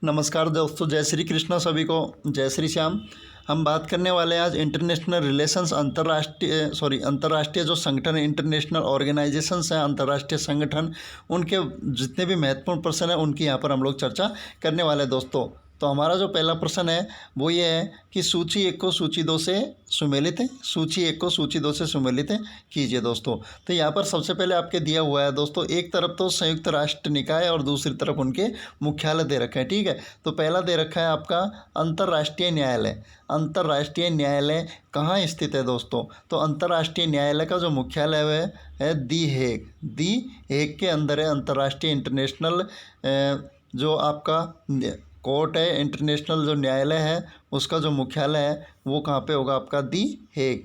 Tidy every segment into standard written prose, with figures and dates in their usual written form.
नमस्कार दोस्तों, जय श्री कृष्ण सभी को, जय श्री श्याम। हम बात करने वाले हैं आज इंटरनेशनल रिलेशंस, अंतर्राष्ट्रीय जो संगठन है, इंटरनेशनल ऑर्गेनाइजेशंस हैं, अंतर्राष्ट्रीय संगठन, उनके जितने भी महत्वपूर्ण प्रश्न हैं उनकी यहाँ पर हम लोग चर्चा करने वाले हैं दोस्तों। तो हमारा जो पहला प्रश्न है वो ये है कि सूची 1 को सूची 2 से सुमेलित है, सूची 1 को सूची 2 से सुमेलित कीजिए दोस्तों। तो यहाँ पर सबसे पहले आपके दिया हुआ है दोस्तों, एक तरफ तो संयुक्त राष्ट्र निकाय और दूसरी तरफ उनके मुख्यालय दे रखे हैं, ठीक है। तो पहला दे रखा है आपका अंतर्राष्ट्रीय न्यायालय। अंतर्राष्ट्रीय न्यायालय कहाँ स्थित है दोस्तों? तो अंतर्राष्ट्रीय न्यायालय का जो मुख्यालय है दी हेग के अंदर है। अंतर्राष्ट्रीय इंटरनेशनल जो आपका कोर्ट है, इंटरनेशनल जो न्यायालय है, उसका जो मुख्यालय है वो कहाँ पे होगा? आपका दी हेग।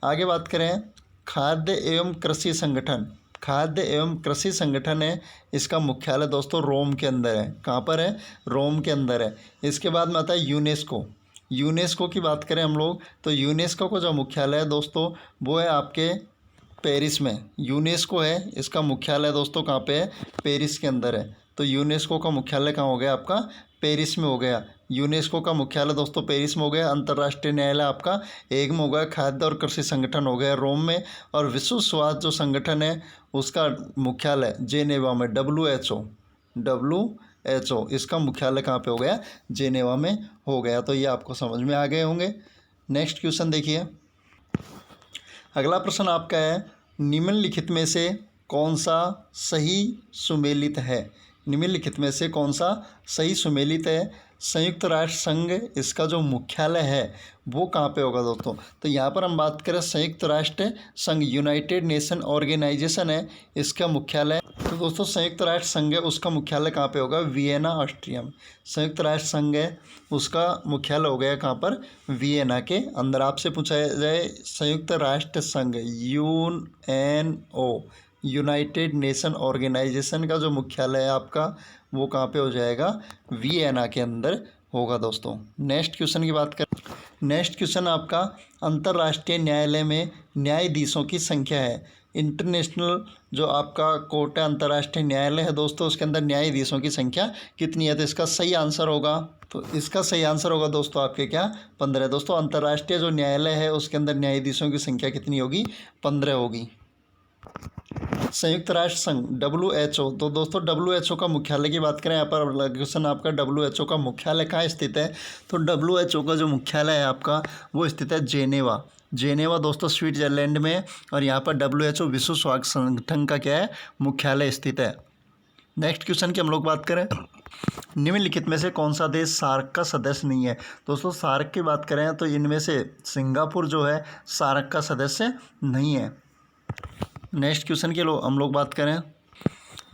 आगे बात करें, खाद्य एवं कृषि संगठन। खाद्य एवं कृषि संगठन है, इसका मुख्यालय दोस्तों रोम के अंदर है। कहाँ पर है? रोम के अंदर है। इसके बाद में आता है यूनेस्को। यूनेस्को की बात करें हम लोग तो यूनेस्को का जो मुख्यालय है दोस्तों वो है आपके पेरिस में। यूनेस्को है, इसका मुख्यालय दोस्तों कहाँ पे है? पेरिस के अंदर है। तो यूनेस्को का मुख्यालय कहाँ हो गया? आपका पेरिस में हो गया। यूनेस्को का मुख्यालय दोस्तों पेरिस में हो गया। अंतर्राष्ट्रीय न्यायालय आपका हेग में हो गया। खाद्य और कृषि संगठन हो गया रोम में। और विश्व स्वास्थ्य जो संगठन है उसका मुख्यालय जेनेवा में, WHO, इसका मुख्यालय कहाँ पे हो गया? जेनेवा में हो गया। तो ये आपको समझ में आ गए होंगे। नेक्स्ट क्वेश्चन देखिए। अगला प्रश्न आपका है, निम्नलिखित में से कौन सा सही सुमेलित है? निम्नलिखित में से कौन सा सही सुमेलित है? संयुक्त राष्ट्र संघ, इसका जो मुख्यालय है वो कहाँ पे होगा दोस्तों? तो यहाँ पर हम बात करें संयुक्त राष्ट्र संघ, यूनाइटेड नेशन ऑर्गेनाइजेशन है, इसका मुख्यालय। तो दोस्तों संयुक्त राष्ट्र संघ है, उसका मुख्यालय कहाँ पे होगा? वियना, ऑस्ट्रिया में। संयुक्त राष्ट्र संघ है, उसका मुख्यालय हो गया कहाँ पर? वियना के अंदर। आपसे पूछा जाए संयुक्त राष्ट्र संघ, UNO, यूनाइटेड नेशन ऑर्गेनाइजेशन का जो मुख्यालय है आपका वो कहाँ पे हो जाएगा? वियना के अंदर होगा दोस्तों। नेक्स्ट क्वेश्चन की बात करें। नेक्स्ट क्वेश्चन आपका, अंतर्राष्ट्रीय न्यायालय में न्यायाधीशों की संख्या है। इंटरनेशनल जो आपका कोर्ट है, अंतर्राष्ट्रीय न्यायालय है दोस्तों, उसके अंदर न्यायाधीशों की संख्या कितनी है? तो इसका सही आंसर होगा, तो इसका सही आंसर होगा दोस्तों आपके क्या? 15 दोस्तों। अंतर्राष्ट्रीय जो न्यायालय है उसके अंदर न्यायाधीशों की संख्या कितनी होगी? 15 होगी। संयुक्त राष्ट्र संघ, WHO। तो दोस्तों WHO का मुख्यालय की बात करें, यहाँ पर क्वेश्चन आपका WHO का मुख्यालय कहाँ स्थित है? तो WHO का जो मुख्यालय है आपका वो स्थित है जेनेवा दोस्तों, स्विट्जरलैंड में। और यहाँ पर WHO विश्व स्वास्थ्य संगठन का क्या है? मुख्यालय स्थित है। नेक्स्ट क्वेश्चन की हम लोग बात करें, निम्नलिखित में से कौन सा देश सार्क का सदस्य नहीं है? दोस्तों सार्क की बात करें तो इनमें से सिंगापुर जो है सार्क का सदस्य नहीं है। नेक्स्ट क्वेश्चन की हम लोग बात करें,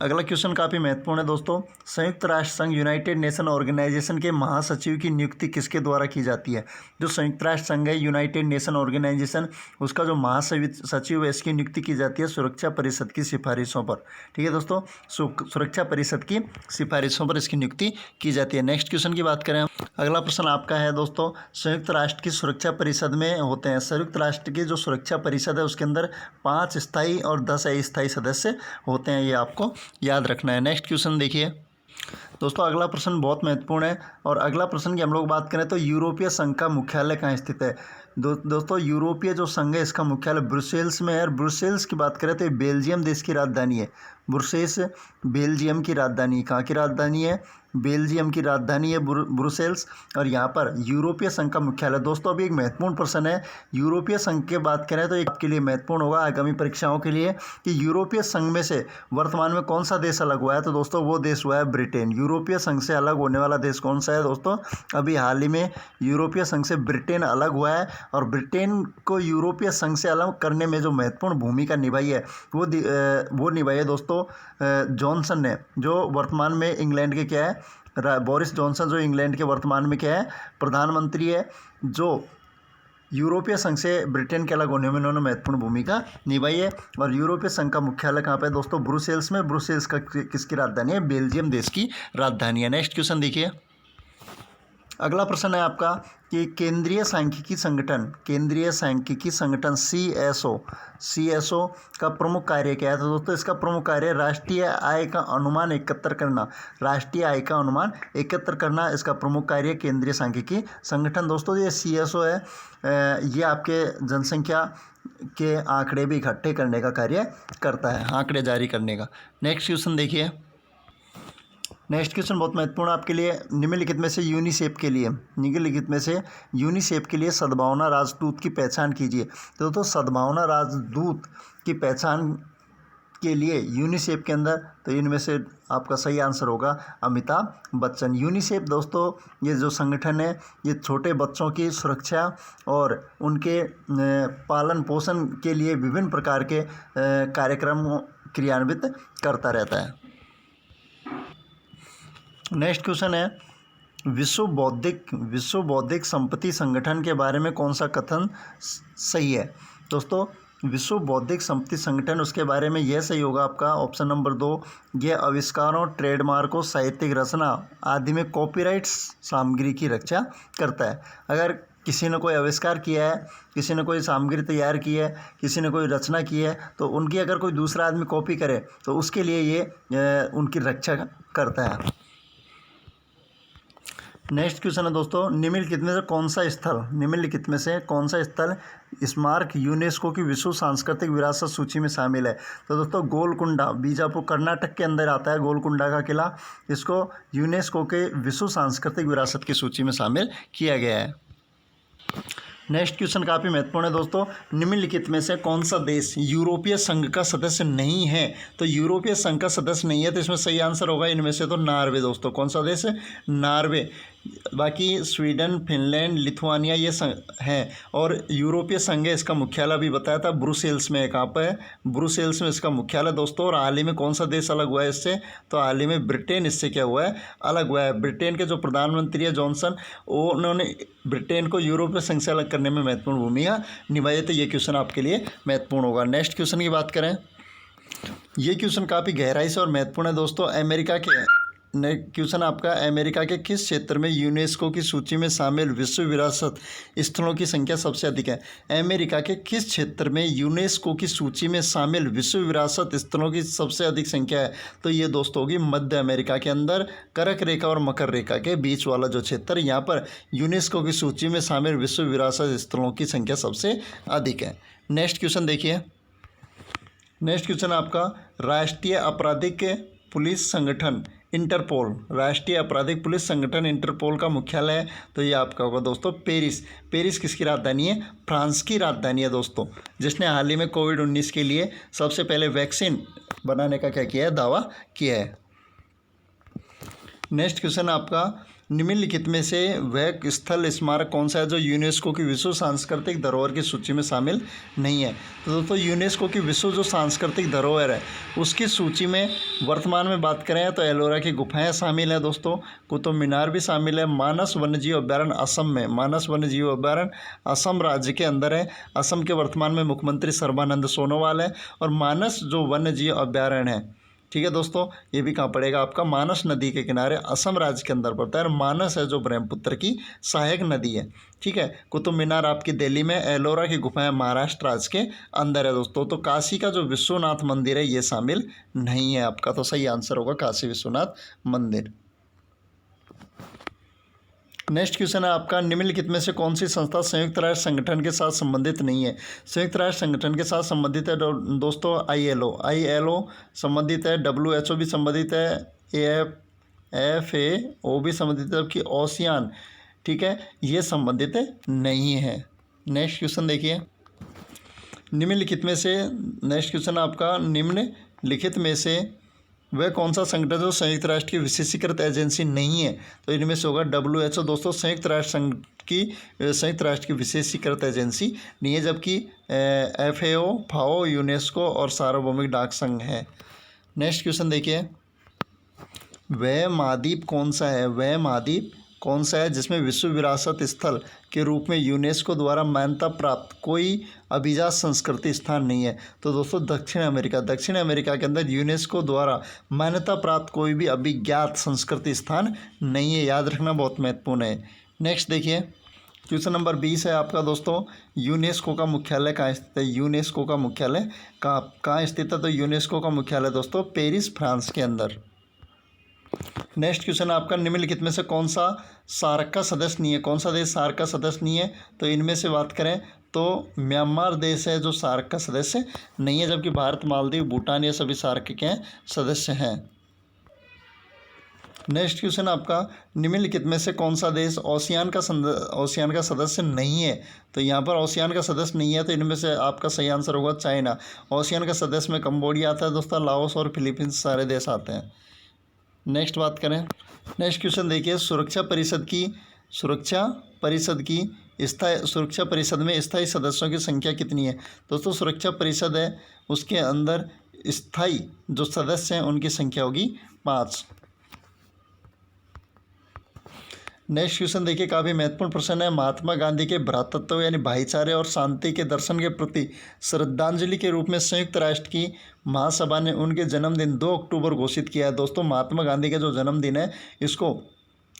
अगला क्वेश्चन काफ़ी महत्वपूर्ण है दोस्तों। संयुक्त राष्ट्र संघ, यूनाइटेड नेशन ऑर्गेनाइजेशन के महासचिव की नियुक्ति किसके द्वारा की जाती है? जो संयुक्त राष्ट्र संघ है, यूनाइटेड नेशन ऑर्गेनाइजेशन, उसका जो महासचिव है इसकी नियुक्ति की जाती है सुरक्षा परिषद की सिफारिशों पर। ठीक है दोस्तों, सुरक्षा परिषद की सिफारिशों पर इसकी नियुक्ति की जाती है। नेक्स्ट क्वेश्चन की बात करें, अगला प्रश्न आपका है दोस्तों, संयुक्त राष्ट्र की सुरक्षा परिषद में होते हैं, संयुक्त राष्ट्र की जो सुरक्षा परिषद है उसके अंदर 5 स्थायी और 10 अस्थायी सदस्य होते हैं, ये आपको याद रखना है। नेक्स्ट क्वेश्चन देखिए दोस्तों, अगला प्रश्न बहुत महत्वपूर्ण है। और अगला प्रश्न की हम लोग बात करें तो यूरोपीय संघ का मुख्यालय कहाँ स्थित है? दोस्तों यूरोपीय जो संघ है इसका मुख्यालय ब्रुसेल्स में है। और ब्रुसेल्स की बात करें तो ये बेल्जियम देश की राजधानी है। ब्रुसेल्स बेल्जियम की राजधानी, कहाँ की राजधानी है? बेल्जियम की राजधानी है ब्रुसेल्स। और यहाँ पर यूरोपीय संघ का मुख्यालय। दोस्तों अभी एक महत्वपूर्ण प्रश्न है, यूरोपीय संघ की बात करें तो ये आपके लिए महत्वपूर्ण होगा आगामी परीक्षाओं के लिए कि यूरोपीय संघ में से वर्तमान में कौन सा देश अलग हुआ है? तो दोस्तों वो देश हुआ है ब्रिटेन। यूरोपीय संघ से अलग होने वाला देश कौन सा है दोस्तों? अभी हाल ही में यूरोपीय संघ से ब्रिटेन अलग हुआ है। और ब्रिटेन को यूरोपीय संघ से अलग करने में जो महत्वपूर्ण भूमिका निभाई है वो निभाई है दोस्तों जॉनसन ने, जो वर्तमान में इंग्लैंड के क्या है? बोरिस जॉनसन, जो इंग्लैंड के वर्तमान में क्या है? प्रधानमंत्री है, जो यूरोपीय संघ से ब्रिटेन के अलग होने में उन्होंने महत्वपूर्ण भूमिका निभाई है। और यूरोपीय संघ का मुख्यालय कहाँ पे है दोस्तों? ब्रुसेल्स में। ब्रुसेल्स का किसकी राजधानी है? बेल्जियम देश की राजधानी है। नेक्स्ट क्वेश्चन देखिए, अगला प्रश्न है आपका कि केंद्रीय सांख्यिकी संगठन CSO का प्रमुख कार्य क्या है। तो दोस्तों इसका प्रमुख कार्य राष्ट्रीय आय का अनुमान एकत्र करना इसका प्रमुख कार्य केंद्रीय सांख्यिकी संगठन। दोस्तों ये CSO है, ये आपके जनसंख्या के आंकड़े भी इकट्ठे करने का कार्य करता है, आंकड़े जारी करने का। नेक्स्ट क्वेश्चन देखिए। नेक्स्ट क्वेश्चन बहुत महत्वपूर्ण आपके लिए। निम्नलिखित में से यूनिसेफ के लिए सद्भावना राजदूत की पहचान कीजिए। तो दोस्तों सद्भावना राजदूत की पहचान के लिए यूनिसेफ के अंदर, तो इनमें से आपका सही आंसर होगा अमिताभ बच्चन। यूनिसेफ दोस्तों ये जो संगठन है ये छोटे बच्चों की सुरक्षा और उनके पालन पोषण के लिए विभिन्न प्रकार के कार्यक्रम क्रियान्वित करता रहता है। नेक्स्ट क्वेश्चन है विश्व बौद्धिक संपत्ति संगठन के बारे में कौन सा कथन सही है। दोस्तों विश्व बौद्धिक संपत्ति संगठन, उसके बारे में यह सही होगा आपका ऑप्शन नंबर 2। यह आविष्कारों, ट्रेडमार्कों, साहित्यिक रचना आदि में कॉपीराइट सामग्री की रक्षा करता है। अगर किसी ने कोई आविष्कार किया है, किसी ने कोई सामग्री तैयार की है, किसी ने कोई रचना की है, तो उनकी अगर कोई दूसरा आदमी कॉपी करे तो उसके लिए ये उनकी रक्षा करता है। नेक्स्ट क्वेश्चन है दोस्तों निम्नलिखित में से कौन सा स्थल स्मारक यूनेस्को की विश्व सांस्कृतिक विरासत सूची में शामिल है। तो दोस्तों गोलकुंडा, बीजापुर कर्नाटक के अंदर आता है गोलकुंडा का किला, इसको यूनेस्को के विश्व सांस्कृतिक विरासत की सूची में शामिल किया गया है। नेक्स्ट क्वेश्चन काफ़ी महत्वपूर्ण है दोस्तों। निम्नलिखित में से कौन सा देश यूरोपीय संघ का सदस्य नहीं है। तो यूरोपीय संघ का सदस्य नहीं है तो इसमें सही आंसर होगा इनमें से तो नॉर्वे। दोस्तों कौन सा देश है, नॉर्वे। बाकी स्वीडन, फिनलैंड, लिथुआनिया ये हैं। और यूरोपीय संघ है, इसका मुख्यालय भी बताया था ब्रुसेल्स में है। कहाँ पर है, ब्रुसेल्स में इसका मुख्यालय दोस्तों। और हाल ही में कौन सा देश अलग हुआ है इससे, तो हाल ही में ब्रिटेन इससे क्या हुआ है, अलग हुआ है। ब्रिटेन के जो प्रधानमंत्री है जॉनसन, उन्होंने ब्रिटेन को यूरोपीय संघ से अलग करने में महत्वपूर्ण भूमिका निभाई। तो ये क्वेश्चन आपके लिए महत्वपूर्ण होगा। नेक्स्ट क्वेश्चन की बात करें, ये क्वेश्चन काफ़ी गहराई से और महत्वपूर्ण है दोस्तों। अमेरिका के क्वेश्चन आपका, अमेरिका के किस क्षेत्र में यूनेस्को की सूची में शामिल विश्व विरासत स्थलों की संख्या सबसे अधिक है। अमेरिका के किस क्षेत्र में यूनेस्को की सूची में शामिल विश्व विरासत स्थलों की सबसे अधिक संख्या है। तो ये दोस्तों होगी मध्य अमेरिका के अंदर कर्क रेखा और मकर रेखा के बीच वाला जो क्षेत्र, यहाँ पर यूनेस्को की सूची में शामिल विश्व विरासत स्थलों की संख्या सबसे अधिक है। नेक्स्ट क्वेश्चन देखिए। नेक्स्ट क्वेश्चन आपका राष्ट्रीय आपराधिक पुलिस संगठन इंटरपोल, राष्ट्रीय आपराधिक पुलिस संगठन इंटरपोल का मुख्यालय है। तो ये आपका होगा दोस्तों पेरिस। पेरिस किसकी राजधानी है, फ्रांस की राजधानी है दोस्तों, जिसने हाल ही में कोविड-19 के लिए सबसे पहले वैक्सीन बनाने का क्या किया है, दावा किया है। नेक्स्ट क्वेश्चन आपका निम्नलिखित में से वह स्थल स्मारक कौन सा है जो यूनेस्को की विश्व सांस्कृतिक धरोहर की सूची में शामिल नहीं है। तो दोस्तों यूनेस्को की विश्व जो सांस्कृतिक धरोहर है उसकी सूची में वर्तमान में बात करें तो एलोरा की गुफाएं शामिल हैं दोस्तों, कुतुब मीनार भी शामिल है। मानस वन्यजीव अभ्यारण्य असम में, मानस वन्यजीव अभ्यारण्य असम राज्य के अंदर है। असम के वर्तमान में मुख्यमंत्री सर्बानंद सोनोवाल है। और मानस जो वन्यजीव अभ्यारण्य है, ठीक है दोस्तों, ये भी कहाँ पड़ेगा आपका, मानस नदी के किनारे असम राज्य के अंदर पड़ता है। और मानस है जो ब्रह्मपुत्र की सहायक नदी है, ठीक है। कुतुब मीनार आपकी दिल्ली में, एलोरा की गुफाएं महाराष्ट्र राज्य के अंदर है दोस्तों। तो काशी का जो विश्वनाथ मंदिर है ये शामिल नहीं है आपका, तो सही आंसर होगा काशी विश्वनाथ मंदिर। नेक्स्ट क्वेश्चन है आपका निम्नलिखित में से कौन सी संस्था संयुक्त राष्ट्र संगठन के साथ संबंधित नहीं है। संयुक्त राष्ट्र संगठन के साथ संबंधित है दोस्तों ILO संबंधित है, WHO भी संबंधित है, FAO भी संबंधित है, जबकि ओशियान, ठीक है, ये संबंधित नहीं है। नेक्स्ट क्वेश्चन देखिए। निम्नलिखित में से, नेक्स्ट क्वेश्चन आपका निम्नलिखित में से वह कौन सा संगठन जो संयुक्त राष्ट्र की विशेषीकृत एजेंसी नहीं है। तो इनमें से होगा WHO दोस्तों, संयुक्त राष्ट्र की विशेषीकृत एजेंसी नहीं है, जबकि FAO, FAO, यूनेस्को और सार्वभौमिक डाक संघ है। नेक्स्ट क्वेश्चन देखिए। वह महाद्वीप कौन सा है जिसमें विश्व विरासत स्थल के रूप में यूनेस्को द्वारा मान्यता प्राप्त कोई अभिजात संस्कृति स्थान नहीं है। तो दोस्तों दक्षिण अमेरिका के अंदर यूनेस्को द्वारा मान्यता प्राप्त कोई भी अभिज्ञात संस्कृति स्थान नहीं है। याद रखना बहुत महत्वपूर्ण है, नेक्स्ट देखिए, क्वेश्चन नंबर 20 है आपका दोस्तों, यूनेस्को का मुख्यालय कहाँ स्थित है? यूनेस्को का मुख्यालय कहाँ स्थित है? तो यूनेस्को का मुख्यालय दोस्तों पेरिस, फ्रांस के अंदर। नेक्स्ट क्वेश्चन आपका, निम्नलिखित में से कौन सा सार्क का सदस्य नहीं है? कौन सा देश सार्क का सदस्य नहीं है? तो इनमें से बात करें तो म्यांमार देश है जो सार्क का सदस्य नहीं है, जबकि भारत, मालदीव, भूटान ये सभी सार्क के सदस्य हैं। नेक्स्ट क्वेश्चन आपका, निम्नलिखित में से कौन सा देश ओशियान का सदस्य नहीं है? तो यहाँ पर ओशियान का सदस्य नहीं है, तो इनमें से आपका सही आंसर होगा चाइना। ओशियान का सदस्य में कंबोडिया आता है दोस्तों, लाओस और फिलीपींस सारे देश आते हैं। नेक्स्ट बात करें, नेक्स्ट क्वेश्चन देखिए, सुरक्षा परिषद में स्थायी सदस्यों की संख्या कितनी है? दोस्तों सुरक्षा परिषद है उसके अंदर स्थायी जो सदस्य हैं उनकी संख्या होगी 5। नेक्स्ट क्वेश्चन देखिए, काफ़ी महत्वपूर्ण प्रश्न है। महात्मा गांधी के भ्रातृत्व यानी भाईचारे और शांति के दर्शन के प्रति श्रद्धांजलि के रूप में संयुक्त राष्ट्र की महासभा ने उनके जन्मदिन 2 अक्टूबर घोषित किया है। दोस्तों महात्मा गांधी का जो जन्मदिन है इसको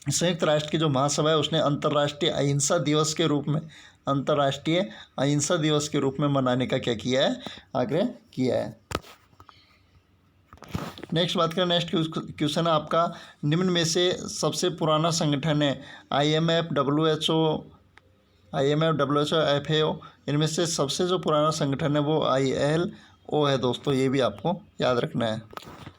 संयुक्त राष्ट्र की जो महासभा है उसने अंतर्राष्ट्रीय अहिंसा दिवस के रूप में मनाने का क्या किया है? आग्रह किया है। नेक्स्ट बात करें, नेक्स्ट क्वेश्चन है आपका, निम्न में से सबसे पुराना संगठन है IMF, WHO, FAO, इनमें से सबसे जो पुराना संगठन है वो ILO है दोस्तों, ये भी आपको याद रखना है।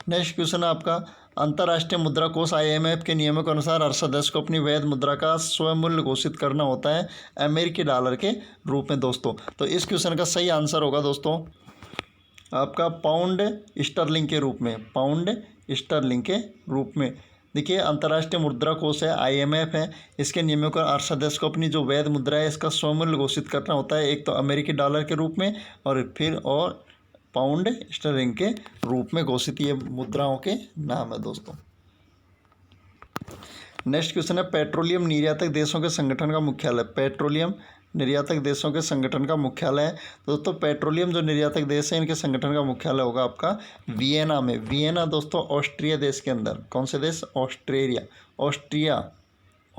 नेक्स्ट क्वेश्चन है आपका, अंतर्राष्ट्रीय मुद्रा कोष IMF के नियमों के अनुसार हर सदस्य को अपनी वैध मुद्रा का स्वयं मूल्य घोषित करना होता है अमेरिकी डॉलर के रूप में दोस्तों। तो इस क्वेश्चन का सही आंसर होगा दोस्तों आपका पाउंड स्टर्लिंग के रूप में। देखिए अंतर्राष्ट्रीय मुद्रा कोष है IMF है, इसके नियमों का हर सदस्य को अपनी जो वैध मुद्रा है इसका स्वमूल्य घोषित करना होता है, एक तो अमेरिकी डॉलर के रूप में और पाउंड स्टर्लिंग के रूप में घोषित ये मुद्राओं के नाम है दोस्तों। नेक्स्ट क्वेश्चन है, पेट्रोलियम निर्यातक देशों के संगठन का मुख्यालय। पेट्रोलियम निर्यातक देशों के संगठन का मुख्यालय है दोस्तों, पेट्रोलियम जो निर्यातक देश है इनके संगठन का मुख्यालय होगा आपका वियना में। वियना दोस्तों ऑस्ट्रिया देश के अंदर। कौन से देश?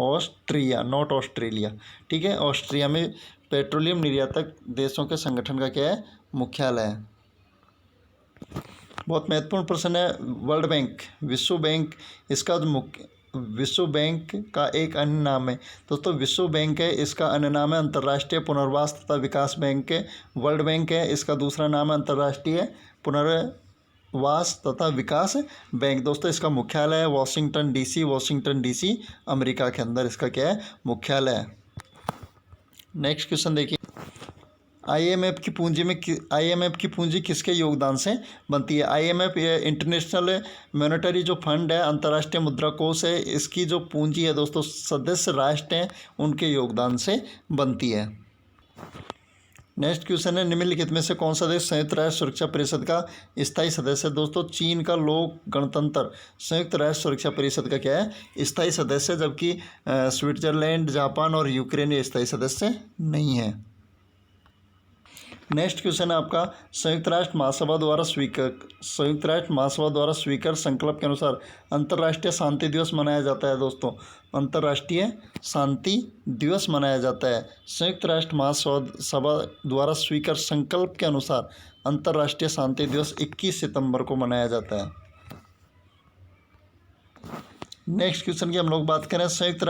ऑस्ट्रिया नॉट ऑस्ट्रेलिया, ठीक है। ऑस्ट्रिया में पेट्रोलियम निर्यातक देशों के संगठन का क्या है? मुख्यालय है। बहुत महत्वपूर्ण प्रश्न है, वर्ल्ड बैंक, विश्व बैंक, इसका जो विश्व बैंक का एक अन्य नाम है दोस्तों, विश्व बैंक है, इसका अन्य नाम है अंतर्राष्ट्रीय पुनर्वास तथा विकास बैंक है। वर्ल्ड बैंक है, इसका दूसरा नाम है अंतर्राष्ट्रीय पुनर्वास तथा विकास बैंक। दोस्तों इसका मुख्यालय है वाशिंगटन DC अमेरिका के अंदर इसका क्या है? मुख्यालय है। नेक्स्ट क्वेश्चन देखिए, IMF की पूंजी किसके योगदान से बनती है? IMF इंटरनेशनल मॉनेटरी जो फंड है, अंतर्राष्ट्रीय मुद्रा कोष है, इसकी जो पूंजी है दोस्तों सदस्य राष्ट्र हैं उनके योगदान से बनती है। नेक्स्ट क्वेश्चन है, निम्नलिखित में से कौन सा देश संयुक्त राष्ट्र सुरक्षा परिषद का स्थायी सदस्य है? दोस्तों चीन का लोक गणतंत्र संयुक्त राष्ट्र सुरक्षा परिषद का क्या है? स्थायी सदस्य, जबकि स्विट्जरलैंड, जापान और यूक्रेन ये स्थायी सदस्य नहीं है। नेक्स्ट क्वेश्चन है आपका, संयुक्त राष्ट्र महासभा द्वारा स्वीकृत संकल्प के अनुसार अंतर्राष्ट्रीय शांति दिवस मनाया जाता है दोस्तों। अंतर्राष्ट्रीय शांति दिवस मनाया जाता है संयुक्त राष्ट्र महासभा द्वारा स्वीकृत संकल्प के अनुसार अंतर्राष्ट्रीय शांति दिवस 21 सितंबर को मनाया जाता है। नेक्स्ट क्वेश्चन की हम लोग बात करें, संयुक्त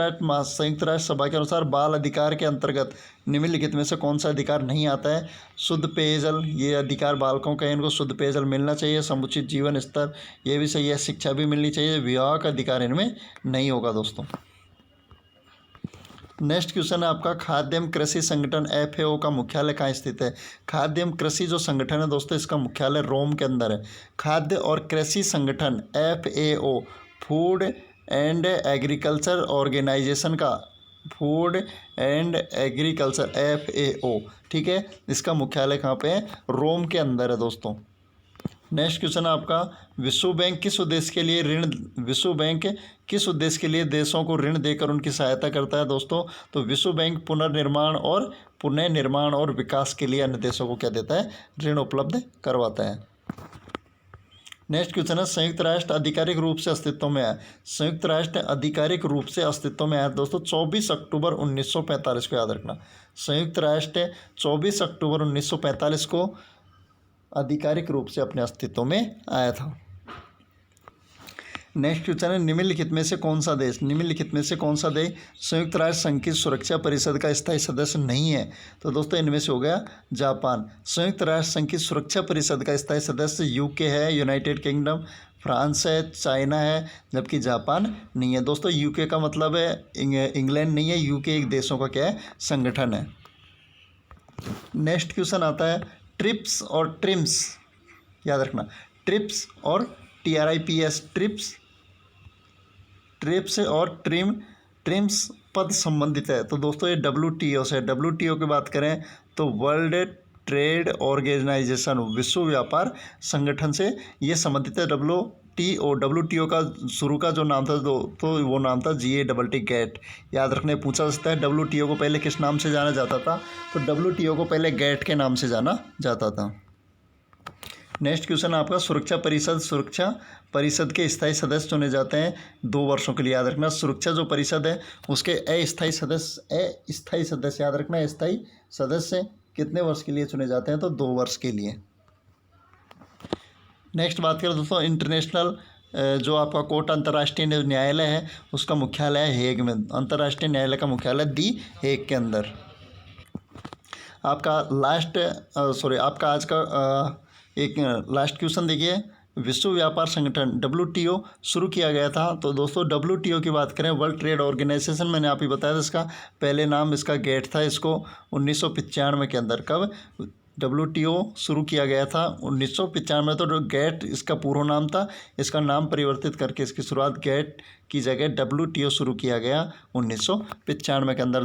राष्ट्र सभा के अनुसार बाल अधिकार के अंतर्गत निम्नलिखित में से कौन सा अधिकार नहीं आता है? शुद्ध पेयजल, ये अधिकार बालकों का है, इनको शुद्ध पेयजल मिलना चाहिए। समुचित जीवन स्तर, ये भी सही है। शिक्षा भी मिलनी चाहिए। विवाह का अधिकार इनमें नहीं होगा दोस्तों। नेक्स्ट क्वेश्चन है आपका, खाद्य एवं कृषि संगठन FAO का मुख्यालय कहाँ स्थित है? खाद्य एवं कृषि जो संगठन है दोस्तों इसका मुख्यालय रोम के अंदर है। खाद्य और कृषि संगठन FAO food and agriculture organization का FAO, ठीक है, इसका मुख्यालय कहाँ पे है? रोम के अंदर है दोस्तों। नेक्स्ट क्वेश्चन है आपका, विश्व बैंक किस उद्देश्य के लिए देशों को ऋण देकर उनकी सहायता करता है दोस्तों? तो विश्व बैंक पुनर्निर्माण और विकास के लिए अन्य देशों को क्या देता है? ऋण उपलब्ध करवाता है। नेक्स्ट क्वेश्चन है संयुक्त राष्ट्र आधिकारिक रूप से अस्तित्व में है। संयुक्त राष्ट्र आधिकारिक रूप से अस्तित्व में है दोस्तों 24 अक्टूबर 1945 को, याद रखना। संयुक्त राष्ट्र 24 अक्टूबर 1945 को आधिकारिक रूप से अपने अस्तित्व में आया था। नेक्स्ट क्वेश्चन है निम्नलिखित में से कौन सा देश संयुक्त राष्ट्र संघ की सुरक्षा परिषद का स्थायी सदस्य नहीं है? तो दोस्तों इनमें से हो गया जापान। संयुक्त राष्ट्र संघ की सुरक्षा परिषद का स्थायी सदस्य यूके है, यूनाइटेड किंगडम, फ्रांस है, चाइना है, जबकि जापान नहीं है। दोस्तों यूके का मतलब है इंग्लैंड नहीं है, यूके एक देशों का क्या है, संगठन है। नेक्स्ट क्वेश्चन आता है ट्रिप्स और ट्रिम्स, याद रखना। ट्रिप्स और TRIPS, ट्रिप्स और ट्रिम्स पद संबंधित है। तो दोस्तों ये WTO से, WTO की बात करें तो वर्ल्ड ट्रेड ऑर्गेनाइजेशन, विश्व व्यापार संगठन से ये संबंधित है। WTO का शुरू का जो नाम था तो वो नाम था GATT, गेट। याद रखने पूछा जा सकता है WTO को पहले किस नाम से जाना जाता था? तो WTO को पहले गेट के नाम से जाना जाता था। नेक्स्ट क्वेश्चन आपका सुरक्षा परिषद के स्थायी सदस्य चुने जाते हैं 2 वर्षों के लिए, याद रखना। सुरक्षा जो परिषद है उसके अस्थायी सदस्य याद रखना, अस्थायी सदस्य कितने वर्ष के लिए चुने जाते हैं? तो 2 वर्ष के लिए। नेक्स्ट बात करें दोस्तों इंटरनेशनल जो आपका कोर्ट अंतर्राष्ट्रीय न्यायालय है उसका मुख्यालय है हेग में। अंतर्राष्ट्रीय न्यायालय का मुख्यालय दी हेग के अंदर। आपका आज का एक लास्ट क्वेश्चन देखिए। विश्व व्यापार संगठन WTO शुरू किया गया था। तो दोस्तों WTO की बात करें, वर्ल्ड ट्रेड ऑर्गेनाइजेशन, मैंने आप ही बताया था इसका पहले नाम इसका गेट था। इसको 1995 के अंदर कब WTO शुरू किया गया था? 1995 में। तो गेट इसका पूरा नाम था, इसका नाम परिवर्तित करके इसकी शुरुआत गेट की जगह WTO शुरू किया गया 1995 के अंदर।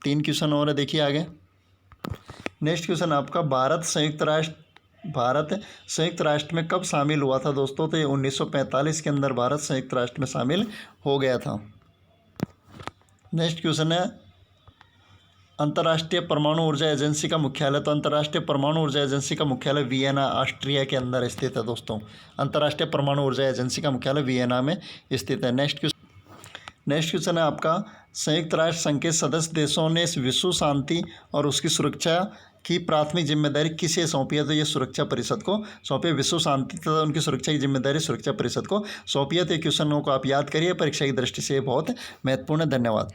3 क्वेश्चन और है, देखिए आगे। नेक्स्ट क्वेश्चन आपका भारत संयुक्त राष्ट्र में कब शामिल हुआ था दोस्तों? तो ये 1945 के अंदर भारत संयुक्त राष्ट्र में शामिल हो गया था। नेक्स्ट क्वेश्चन है अंतर्राष्ट्रीय परमाणु ऊर्जा एजेंसी का मुख्यालय। तो अंतर्राष्ट्रीय परमाणु ऊर्जा एजेंसी का मुख्यालय वियना, ऑस्ट्रिया के अंदर स्थित है दोस्तों। अंतर्राष्ट्रीय परमाणु ऊर्जा एजेंसी का मुख्यालय वियना में स्थित है। नेक्स्ट क्वेश्चन है आपका संयुक्त राष्ट्र संघ के सदस्य देशों ने विश्व शांति और उसकी सुरक्षा की प्राथमिक जिम्मेदारी किसे सौंपी है? तो ये सुरक्षा परिषद को सौंपी। विश्व शांति तथा उनकी सुरक्षा की जिम्मेदारी सुरक्षा परिषद को सौंपी है। तो ये क्वेश्चनों को आप याद करिए, परीक्षा की दृष्टि से ये बहुत महत्वपूर्ण है। धन्यवाद।